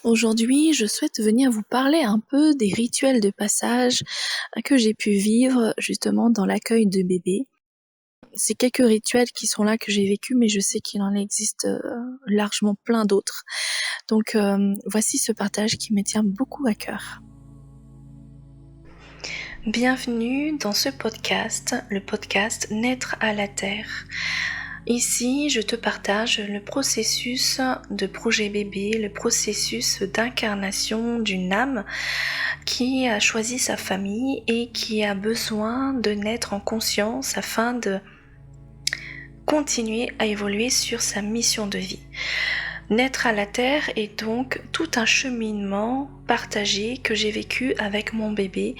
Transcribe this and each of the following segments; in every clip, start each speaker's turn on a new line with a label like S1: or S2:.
S1: Aujourd'hui, je souhaite venir vous parler un peu des rituels de passage que j'ai pu vivre justement dans l'accueil de bébés. C'est quelques rituels qui sont là que j'ai vécu, mais je sais qu'il en existe largement plein d'autres. Donc voici ce partage qui me tient beaucoup à cœur. Bienvenue dans ce podcast, le podcast Naître à la Terre. Ici, je te partage le processus de projet bébé, le processus d'incarnation d'une âme qui a choisi sa famille et qui a besoin de naître en conscience afin de continuer à évoluer sur sa mission de vie. Naître à la Terre est donc tout un cheminement partagé que j'ai vécu avec mon bébé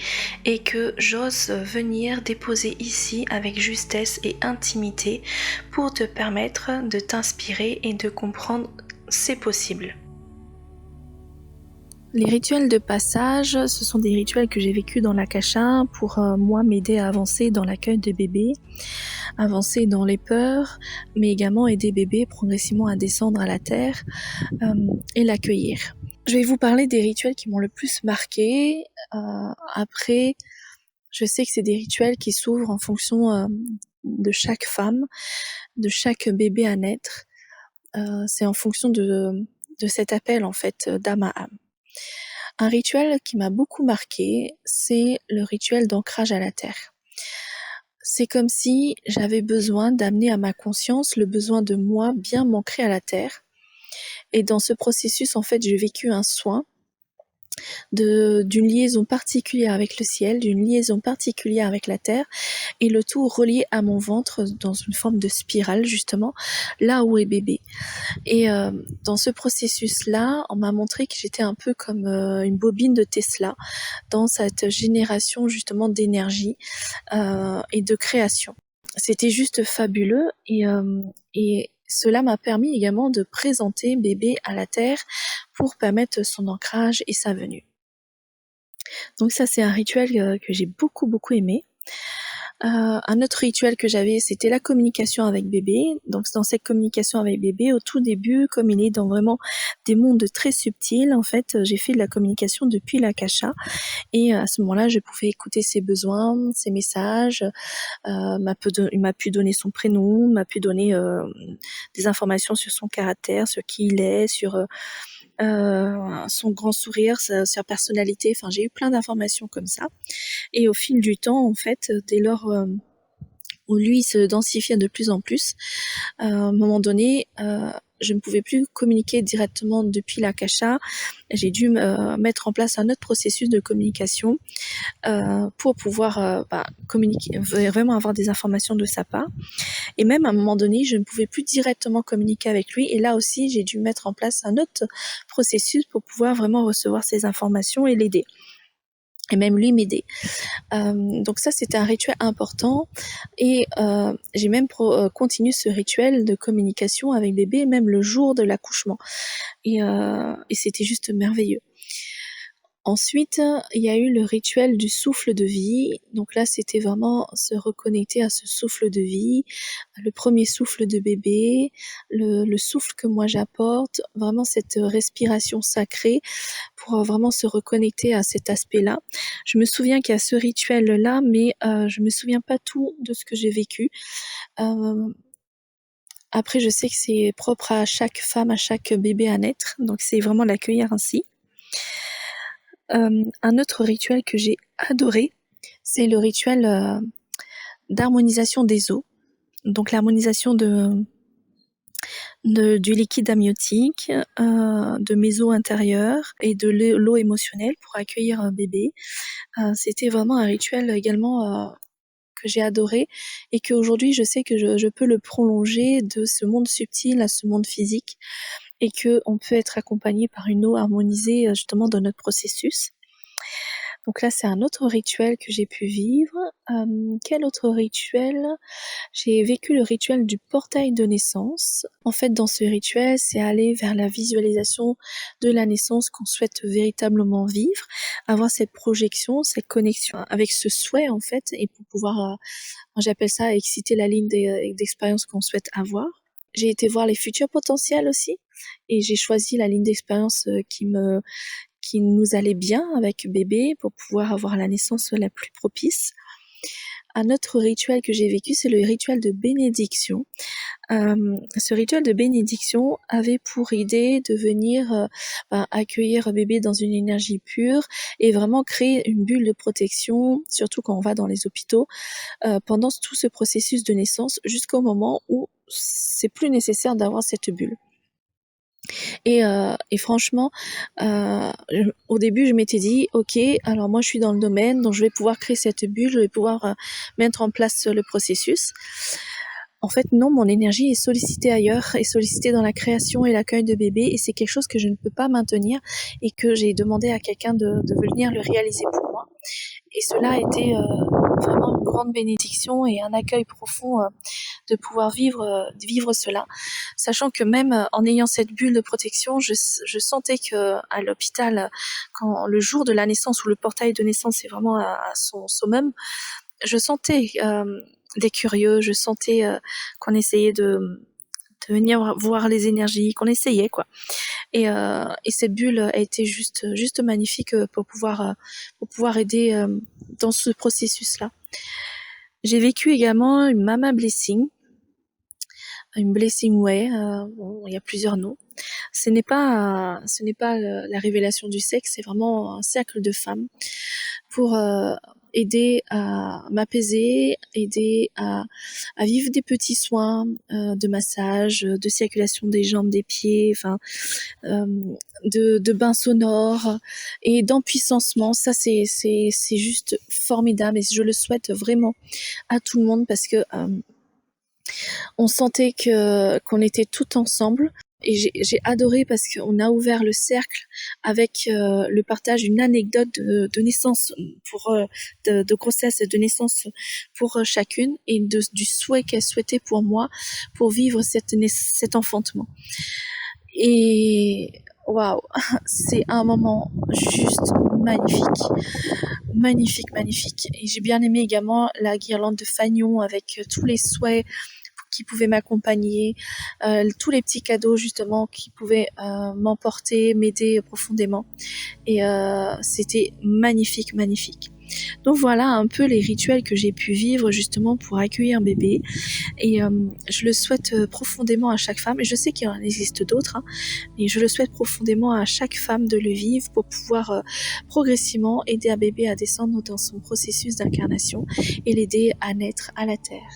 S1: et que j'ose venir déposer ici avec justesse et intimité pour te permettre de t'inspirer et de comprendre c'est possible. Les rituels de passage, ce sont des rituels que j'ai vécus dans l'Akasha pour moi m'aider à avancer dans l'accueil de bébés, avancer dans les peurs, mais également aider bébé progressivement à descendre à la terre et l'accueillir. Je vais vous parler des rituels qui m'ont le plus marqué. Après, je sais que c'est des rituels qui s'ouvrent en fonction de chaque femme, de chaque bébé à naître. C'est en fonction de cet appel en fait d'âme à âme. Un rituel qui m'a beaucoup marqué, c'est le rituel d'ancrage à la terre. C'est comme si j'avais besoin d'amener à ma conscience le besoin de moi bien m'ancrer à la terre. Et dans ce processus, en fait, j'ai vécu un soin d'une liaison particulière avec le ciel, d'une liaison particulière avec la terre, et le tout relié à mon ventre dans une forme de spirale, justement, là où est bébé. Et dans ce processus-là, on m'a montré que j'étais un peu comme une bobine de Tesla dans cette génération justement d'énergie et de création. C'était juste fabuleux et cela m'a permis également de présenter bébé à la terre pour permettre son ancrage et sa venue. Donc ça, c'est un rituel que j'ai beaucoup aimé. Un autre rituel que j'avais, c'était la communication avec bébé. Donc dans cette communication avec bébé, au tout début, comme il est dans vraiment des mondes très subtils, en fait, j'ai fait de la communication depuis l'Akasha. Et à ce moment-là, je pouvais écouter ses besoins, ses messages. Il m'a pu donner son prénom, m'a pu donner des informations sur son caractère, sur qui il est, sur son grand sourire, sa personnalité. Enfin, j'ai eu plein d'informations comme ça. Et au fil du temps, en fait, dès lors où lui se densifiait de plus en plus, à un moment donné, je ne pouvais plus communiquer directement depuis l'Akasha. J'ai dû mettre en place un autre processus de communication pour pouvoir communiquer, vraiment avoir des informations de sa part. Et même à un moment donné, je ne pouvais plus directement communiquer avec lui. Et là aussi, j'ai dû mettre en place un autre processus pour pouvoir vraiment recevoir ces informations et l'aider. Et même lui m'aider. Donc ça, c'était un rituel important. Et j'ai même continué ce rituel de communication avec bébé, même le jour de l'accouchement. Et c'était juste merveilleux. Ensuite, il y a eu le rituel du souffle de vie. Donc là, c'était vraiment se reconnecter à ce souffle de vie, le premier souffle de bébé, le souffle que moi j'apporte, vraiment cette respiration sacrée pour vraiment se reconnecter à cet aspect-là. Je me souviens qu'il y a ce rituel-là, mais je me souviens pas tout de ce que j'ai vécu. Après, je sais que c'est propre à chaque femme, à chaque bébé à naître, donc c'est vraiment l'accueillir ainsi. Un autre rituel que j'ai adoré, c'est le rituel d'harmonisation des eaux. Donc l'harmonisation du liquide amniotique, de mes eaux intérieures et de l'eau émotionnelle pour accueillir un bébé. C'était vraiment un rituel également que j'ai adoré et qu'aujourd'hui je sais que je peux le prolonger de ce monde subtil à ce monde physique et qu'on peut être accompagné par une eau harmonisée justement dans notre processus. Donc là, c'est un autre rituel que j'ai pu vivre. Quel autre rituel ? J'ai vécu le rituel du portail de naissance. En fait, dans ce rituel, c'est aller vers la visualisation de la naissance qu'on souhaite véritablement vivre, avoir cette projection, cette connexion avec ce souhait, en fait, et pour pouvoir, j'appelle ça exciter la ligne d'expérience qu'on souhaite avoir. J'ai été voir les futurs potentiels aussi. et j'ai choisi la ligne d'expérience qui nous allait bien avec bébé pour pouvoir avoir la naissance la plus propice. Un autre rituel que j'ai vécu, c'est le rituel de bénédiction. Ce rituel de bénédiction avait pour idée de venir accueillir bébé dans une énergie pure et vraiment créer une bulle de protection, surtout quand on va dans les hôpitaux, pendant tout ce processus de naissance jusqu'au moment où c'est plus nécessaire d'avoir cette bulle. Et franchement, au début, je m'étais dit, ok, alors moi je suis dans le domaine, donc je vais pouvoir créer cette bulle, je vais pouvoir mettre en place le processus. En fait, non, mon énergie est sollicitée ailleurs, est sollicitée dans la création et l'accueil de bébé, et c'est quelque chose que je ne peux pas maintenir et que j'ai demandé à quelqu'un de venir le réaliser pour moi. Et cela a été vraiment une grande bénédiction et un accueil profond de pouvoir vivre cela, sachant que même en ayant cette bulle de protection, je sentais que à l'hôpital, quand le jour de la naissance où le portail de naissance est vraiment à son summum, je sentais des curieux, je sentais qu'on essayait de venir voir les énergies, qu'on essayait quoi. Et cette bulle a été juste magnifique pour pouvoir aider dans ce processus-là. J'ai vécu également une mama blessing, une blessing way. Bon, il y a plusieurs noms. Ce n'est pas la révélation du sexe, c'est vraiment un cercle de femmes pour aider à m'apaiser, aider à vivre des petits soins de massage, de circulation des jambes, des pieds, enfin de bains sonores et d'empuissancement. Ça c'est juste formidable et je le souhaite vraiment à tout le monde parce que on sentait qu'on était tout ensemble. Et j'ai adoré parce qu'on a ouvert le cercle avec le partage d'une anecdote de naissance de grossesse et de naissance pour chacune et du souhait qu'elle souhaitait pour moi pour vivre cet enfantement. Et waouh, c'est un moment juste magnifique. Et j'ai bien aimé également la guirlande de fanion avec tous les souhaits qui pouvaient m'accompagner, tous les petits cadeaux justement qui pouvaient m'emporter, m'aider profondément. Et c'était magnifique. Donc voilà un peu les rituels que j'ai pu vivre justement pour accueillir un bébé. Et je le souhaite profondément à chaque femme. Et je sais qu'il en existe d'autres, mais je le souhaite profondément à chaque femme de le vivre pour pouvoir progressivement aider un bébé à descendre dans son processus d'incarnation et l'aider à naître à la terre.